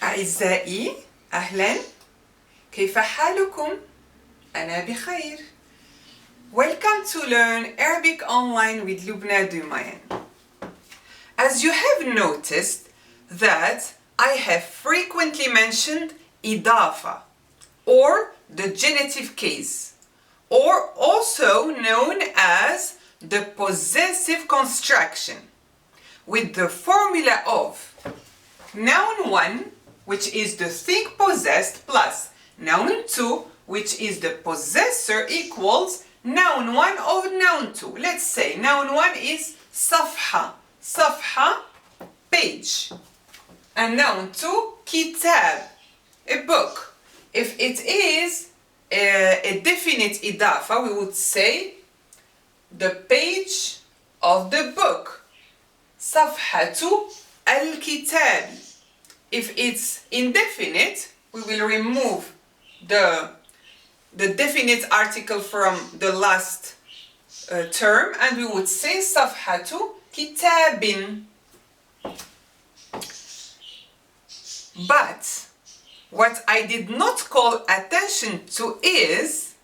أعزائي أهلا كيف حالكم؟ أنا بخير. Welcome to learn Arabic online with Loubna Duymayan. As you have noticed that I have frequently mentioned Idaafa or the genitive case, or also known as the possessive construction, with the formula of noun 1, which is the thing possessed, plus noun 2, which is the possessor, equals noun 1 or noun 2. Let's say noun 1 is صفحة, صفحة, page. And noun 2, kitab, a book. If it is a definite Idaafa, we would say the page of the book. صفحة الكتاب. If it's indefinite, we will remove the definite article from the last term and we would say صفحة كتاب. But what I did not call attention to is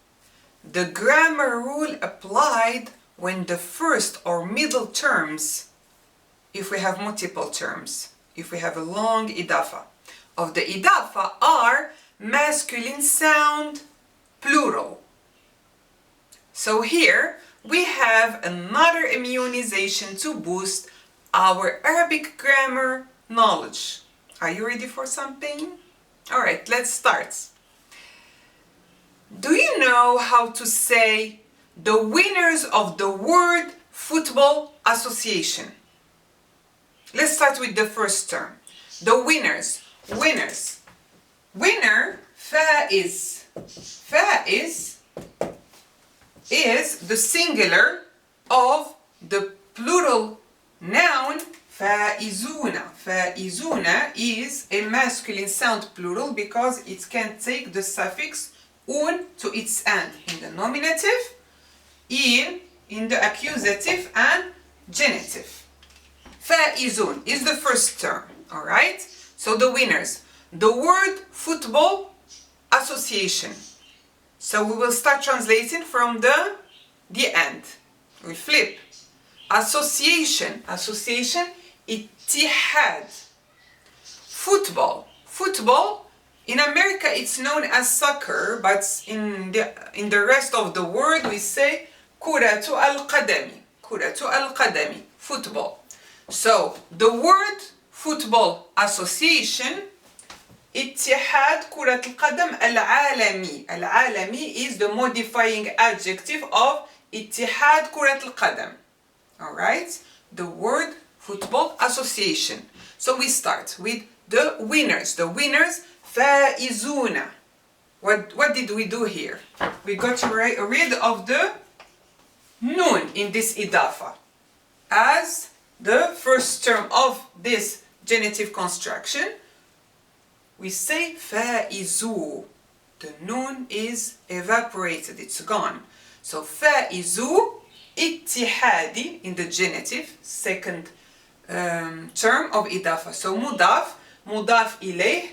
the grammar rule applied when the first or middle terms, if we have multiple terms, if we have a long Idaafa, of the Idaafa are masculine sound plural. So here we have another immunization to boost our Arabic grammar knowledge. Are you ready for something? Alright, let's start. Do you know how to say the winners of the World Football Association? Let's start with the first term. The winners. Winners. Winner, فائز. فائز is the singular of the plural noun فائزون. فائزون is a masculine sound plural because it can take the suffix un to its end in the nominative, in the accusative and genitive. فائزون is the first term, alright? So the winners. The World Football Association. So we will start translating from the end. We flip. Association. Association. اتحاد. Football. Football. In America it's known as soccer, but in the rest of the world we say كرة القدم. كرة القدم. Football. So the World Football Association اتحاد كرة القدم العالمي. العالمي is the modifying adjective of اتحاد كرة القدم. Alright? The World Football Association. So we start with the winners. The winners فائزون. What did we do here? We got rid of the noun in this Idaafa as the first term of this genitive construction. We say فائزو. The noun is evaporated, it's gone. So فائزو اتحادي in the genitive, second term of Idaafa. So مضاف, مضاف إليه,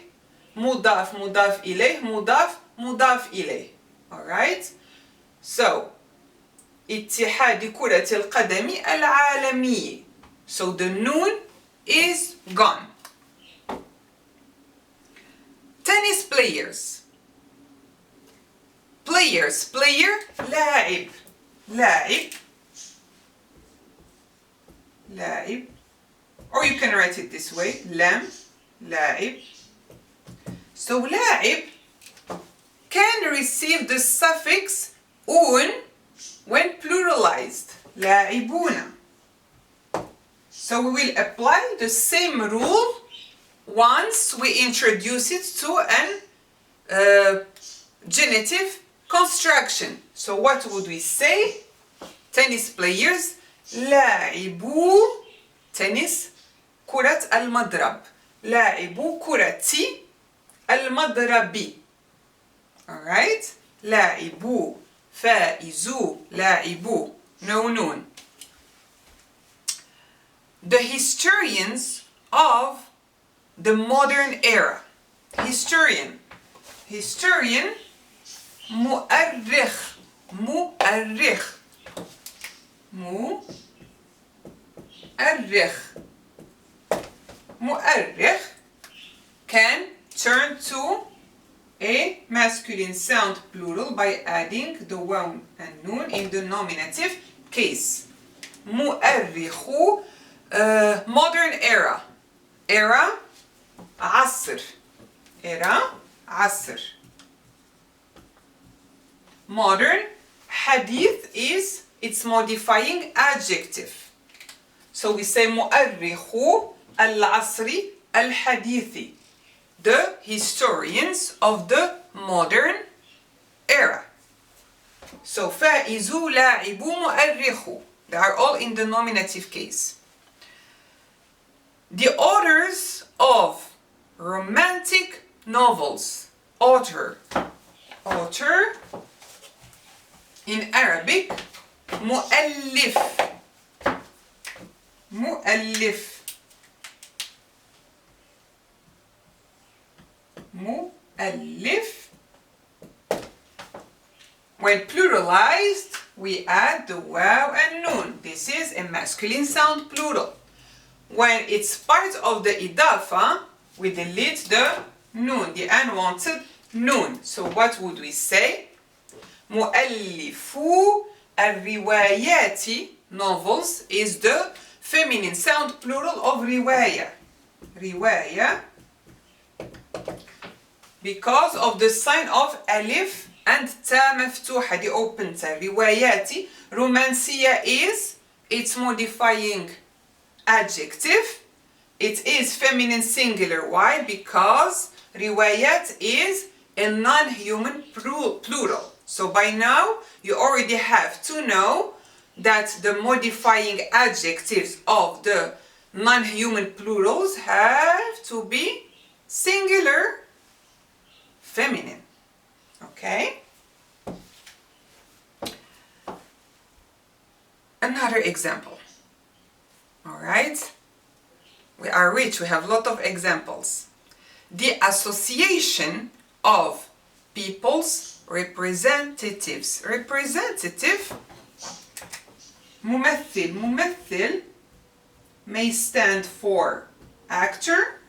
مضاف, مضاف إليه, مضاف, مضاف إليه. Alright? So اتحاد كرة القدم العالمي. So the noun is gone. Tennis players. Players. Player. لاعب. لاعب. لاعب. Or you can write it this way. لام. لاعب. So لاعب can receive the suffix un when pluralized. لاعبون. So we will apply the same rule once we introduce it to an genitive construction. So what would we say? Tennis players لاعبو tennis كرة المضرب. لاعبو كرة المضرب. Alright? لاعبو فائزو لاعبو. No noon. the historians of the modern era. Historian مؤرخ can turn to a masculine sound plural by adding the noun and noun in the nominative case. مؤرخ modern era عصر modern حديث is its modifying adjective. So we say مؤرخ العصر الحديث, the historians of the modern era. So فائز لاعب مؤرخ, they are all in the nominative case. The authors of romantic novels, author in Arabic مؤلف when pluralized we add the waw and noon. This is a masculine sound plural. When it's part of the Idaafa, we delete the noon, the unwanted noon. So what would we say? مؤلفو الروايات, novels, is the feminine sound plural of riwaya. Because of the sign of alif and ta مفتوحة, the open ta. رواياتي, romancia is its modifying adjective. It is feminine singular. Why? Because riwayat is a non-human plural. So by now you already have to know that the modifying adjectives of the non-human plurals have to be singular, feminine. Okay? Another example. All right? We are rich, we have a lot of examples. The association of people's representatives. Representative, ممثل may stand for actor,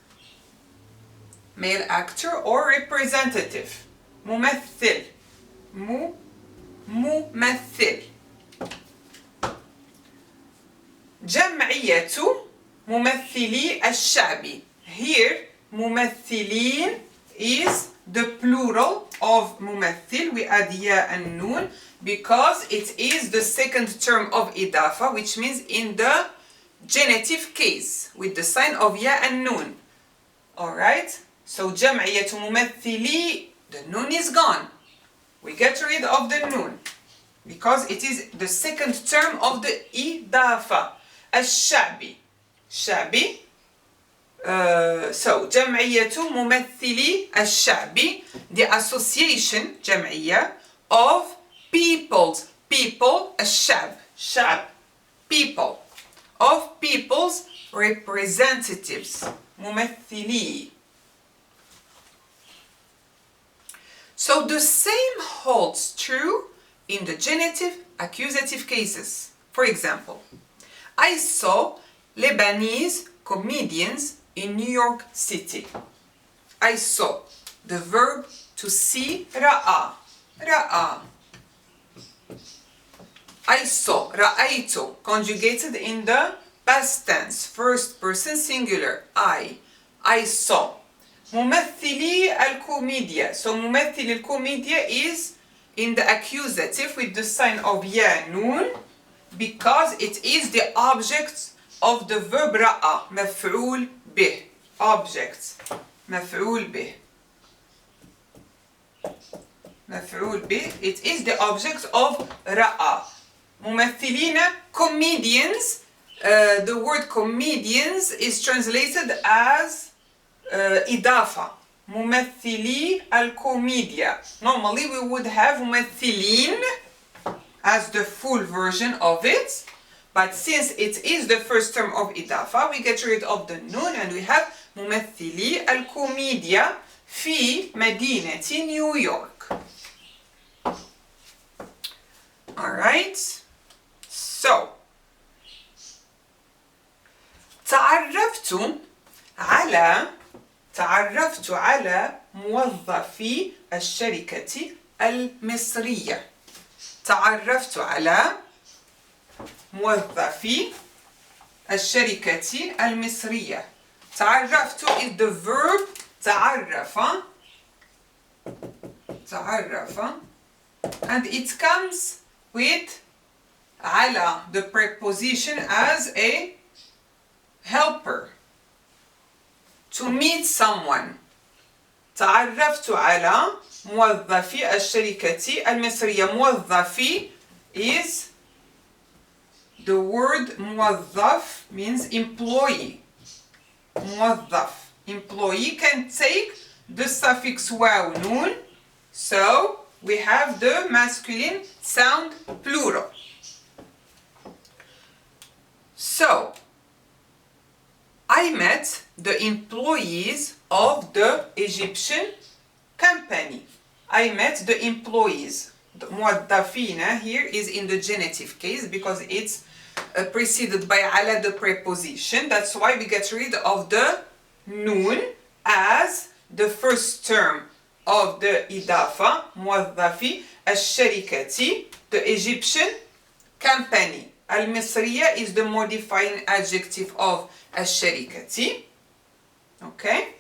male actor, or representative. ممثل جمعية ممثلي الشعب. Here ممثلين is the plural of ممثل. We add ya and noon because it is the second term of Idaafa, which means in the genitive case with the sign of ya and noon. Alright? So جمعية ممثلي, the noon is gone. We get rid of the noon because it is the second term of the Idaafa. الشعبي. شعبي. So جمعية ممثلي الشعب, the association جمعية of people الشعب, شعب, people, of people's representatives, ممثلي. So the same holds true in the genitive accusative cases. For example, I saw Lebanese comedians in New York City. I saw, the verb to see, رأى. I saw, رأيت, conjugated in the past tense, first person singular, I saw. ممثلي الكوميديا. So ممثل الكوميديا is in the accusative with the sign of ya noon because it is the object of the verb رأى. مفعول به. Object. مفعول به. مفعول به. It is the object of رأى. ممثلين, comedians. The word comedians is translated as إدافة. ممثلي الكوميديا. Normally we would have ممثلين as the full version of it, But since it is the first term of Idaafa, we get rid of the noun and we have ممثلي الكوميديا في مدينة نيويورك. Alright, so تعرفت على موظفي الشركة المصرية. تعرفت على موظفي الشركة المصرية. تعرفت is the verb تعرف and it comes with على, the preposition, as a helper to meet someone. تعرفت على موظفي الشركة المصرية. موظفي is the word موظف means employee. موظف, employee, can take the suffix واو noun, so we have the masculine sound plural. So I met the employees of the Egyptian company. I met the employees. The موظفين here is in the genitive case because it's preceded by على, the preposition. That's why we get rid of the noun as the first term of the Idaafa. موظفي الشركة, the Egyptian company. المصرية is the modifying adjective of الشركة. Okay?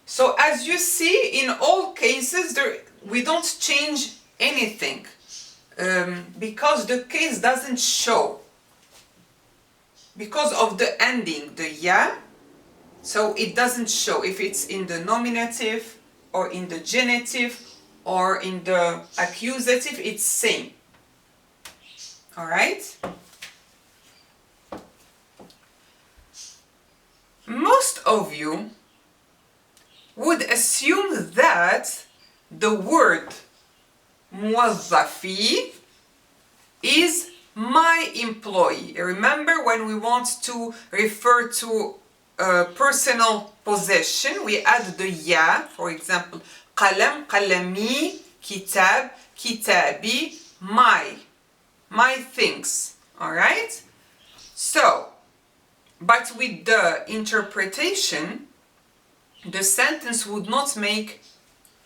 So as you see, in all cases we don't change anything because the case doesn't show because of the ending, the ya, so it doesn't show if it's in the nominative or in the genitive or in the accusative. It's same. All right? Most of you would assume that the word موظفي is my employee. Remember, when we want to refer to personal possession, we add the ya. For example, قلم, قلمي, كتاب, كتابي, my things. All right? So, but with the interpretation, the sentence would not make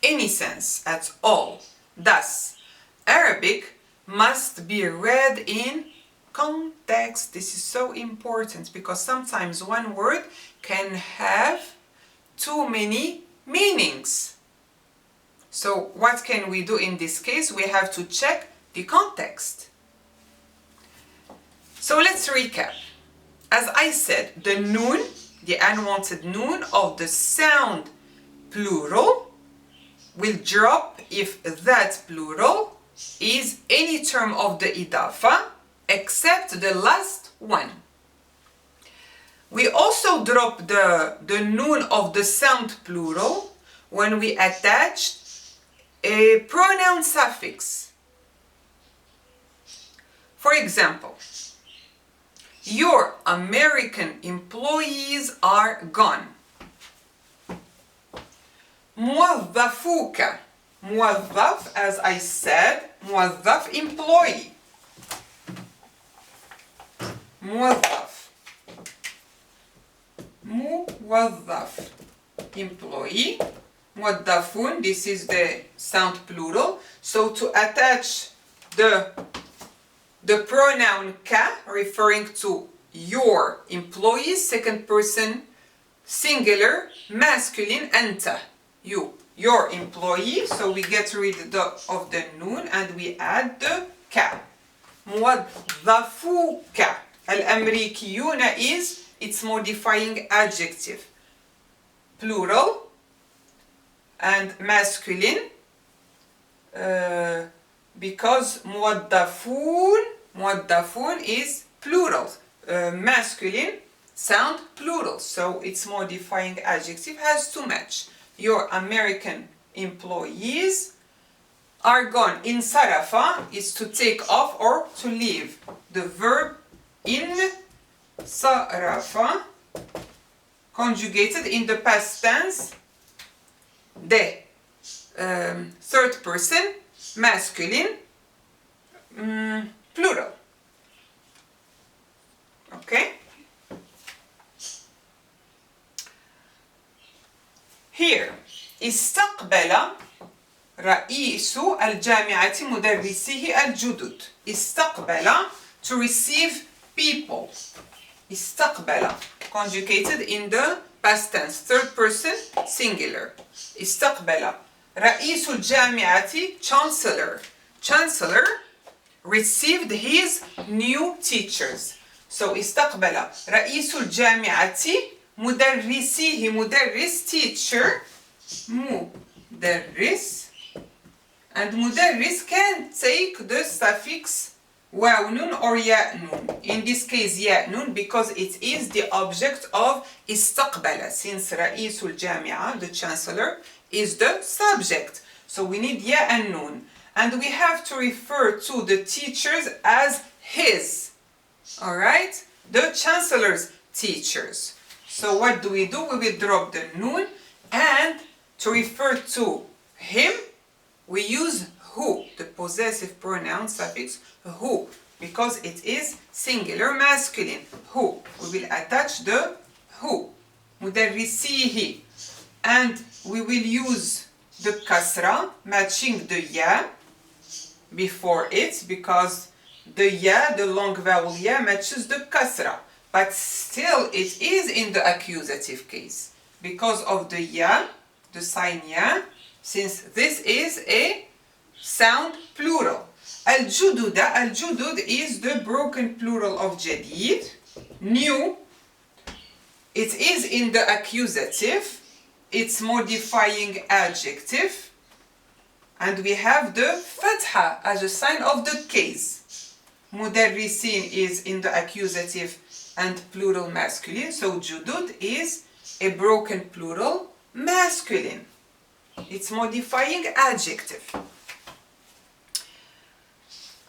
any sense at all. Thus, Arabic must be read in context. This is so important because sometimes one word can have too many meanings. So what can we do in this case? We have to check the context. So let's recap. As I said, the noun, the unwanted noun of the sound plural will drop if that plural is any term of the Idaafa except the last one. We also drop the noun of the sound plural when we attach a pronoun suffix. For example, your American employees are gone. موظفوك. موظف, as I said, موظف, employee. موظف. موظف, employee. موظفون, this is the sound plural. So to attach the pronoun ka, referring to your employees, second person singular, masculine, anta, you, your employee. So we get rid of the noun and we add the ka. موظفوك. الأمريكيون is its modifying adjective, plural and masculine, because موظفون is plural, masculine sound plural, so its modifying adjective has to match. Your American employees are gone. In sarafa is to take off or to leave. The verb in sarafa, conjugated in the past tense, the third person, masculine, plural. Okay? Here, استقبل رئيس الجامعة مدرسيه الجدد. استقبل, to receive people. استقبل, conjugated in the past tense, third person, singular. استقبل رئيس الجامعة, chancellor. Chancellor received his new teachers. So استقبل رئيس الجامعة مدرسيه, مدرس, teacher, مدرس, and مدرس can take the suffix واو نون or ياء نون. In this case ياء نون because it is the object of استقبل, since رئيس الجامعة, the chancellor, is the subject. So we need ياء and نون. And we have to refer to the teachers as his. Alright? The chancellor's teachers. So what do? We will drop the noun, and to refer to him, we use who, the possessive pronoun suffix who, because it is singular masculine. Who. We will attach the who, مدرسيه, and we will use the kasra, matching the ya before it, because the ya, the long vowel ya, matches the kasra. But still it is in the accusative case because of the ya, the sign ya, since this is a sound plural. Al-jududa, al-judud is the broken plural of jadid, new. It is in the accusative, it's modifying adjective, and we have the fatha as a sign of the case. Mudarrisin is in the accusative and plural masculine, so judud is a broken plural masculine. It's modifying adjective.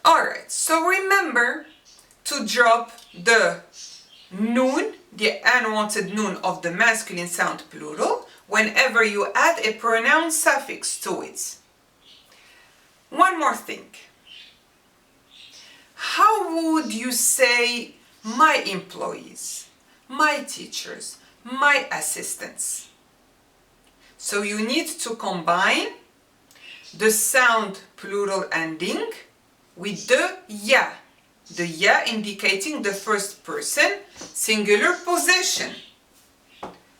Alright, so remember to drop the noun, the unwanted noun of the masculine sound plural, whenever you add a pronoun suffix to it. One more thing. How would you say my employees, my teachers, my assistants? So you need to combine the sound plural ending with the ya indicating the first person singular possession.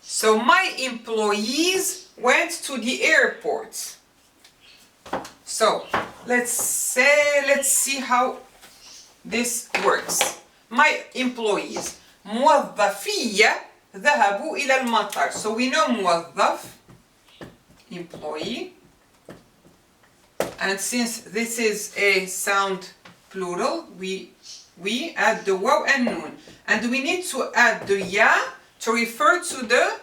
So my employees went to the airport. So let's see how this works. My employees, موظفية ذهبوا إلى المطار. So we know موظف, employee, and since this is a sound plural, we add the waw and noon, and we need to add the ya to refer to the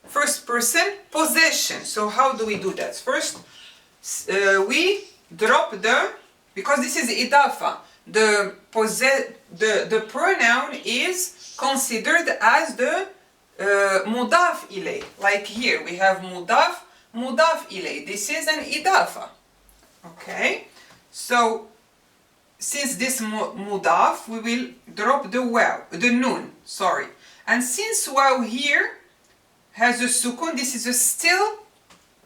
first person possession. So how do we do that? First, we drop the, because this is Idaafa, the pronoun is considered as the mudaf ilay. Like here we have mudaf ilay. This is an Idaafa. Okay, so since this mudaf, we will drop the waw, the noon, sorry. And since waw here has a sukun, this is a still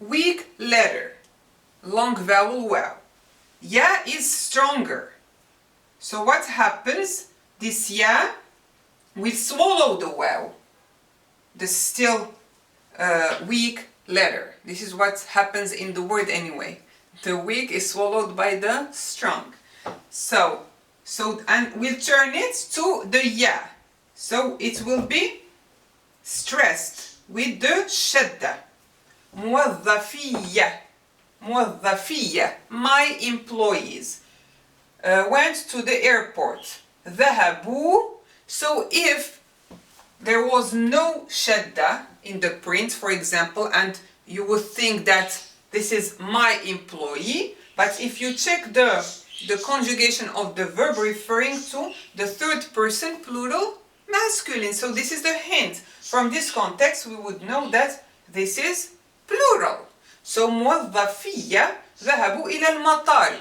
weak letter, long vowel waw. Ya is stronger. So what happens? This ya will swallow the waw, the still weak letter. This is what happens in the word anyway. The weak is swallowed by the strong. So and we'll turn it to the ya. So it will be stressed with the shadda. موظفية, موظفية, my employees went to the airport. ذهبوا. So if there was no shadda in the print, for example, and you would think that this is my employee, But if you check the conjugation of the verb referring to the third person plural masculine. So this is the hint. From this context, we would know that this is plural. So موظفية ذهبوا إلى المطار.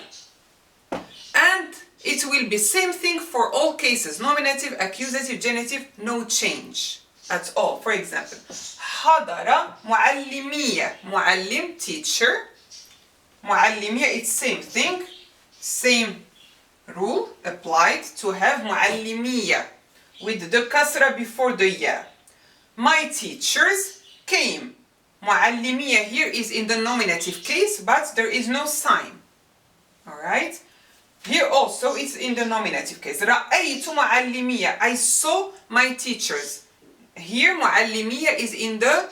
And it will be same thing for all cases. Nominative, accusative, genitive, no change at all. For example, حضر معلمية. معلم, teacher. معلمية, it's same thing. Same rule applied to have معلمية with the kasra before the ya. My teachers came. معلمية here is in the nominative case, but there is no sign. Alright? Here also it's in the nominative case. رأيت معلمية. I saw my teachers. Here معلمية is in the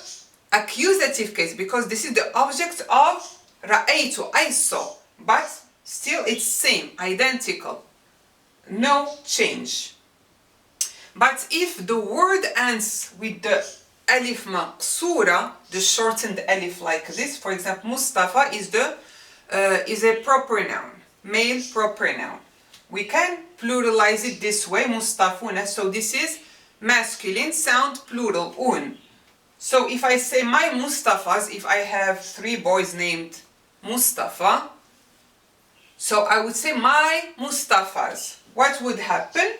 accusative case because this is the object of رأيت, I saw. But still it's same, identical. No change. But if the word ends with the alif maqsura, the shortened alif like this, for example, Mustafa is a proper noun, male proper noun. We can pluralize it this way, Mustafuna. So this is masculine sound plural, un. So if I say my Mustafas, if I have 3 boys named Mustafa, so I would say my Mustafas. What would happen?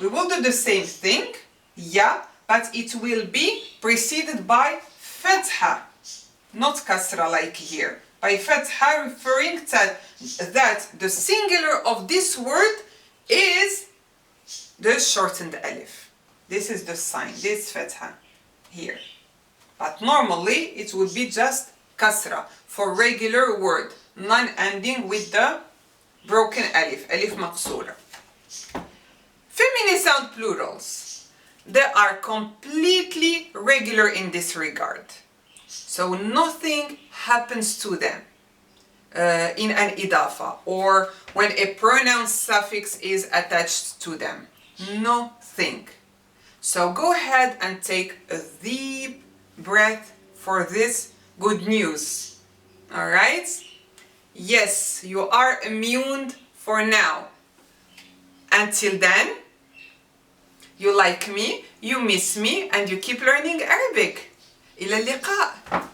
We will do the same thing, yeah, but it will be preceded by fatha, not kasra like here. By fatha referring to that the singular of this word is the shortened alif. This is the sign, this fatha here. But normally it would be just kasra for regular word, none ending with the broken alif, alif maqsura. Feminine sound plurals, they are completely regular in this regard. So nothing happens to them in an Idaafa or when a pronoun suffix is attached to them. Nothing. So go ahead and take a deep breath for this good news. Alright? Yes, you are immune for now. Until then, you like me, you miss me, and you keep learning Arabic. إلى اللقاء.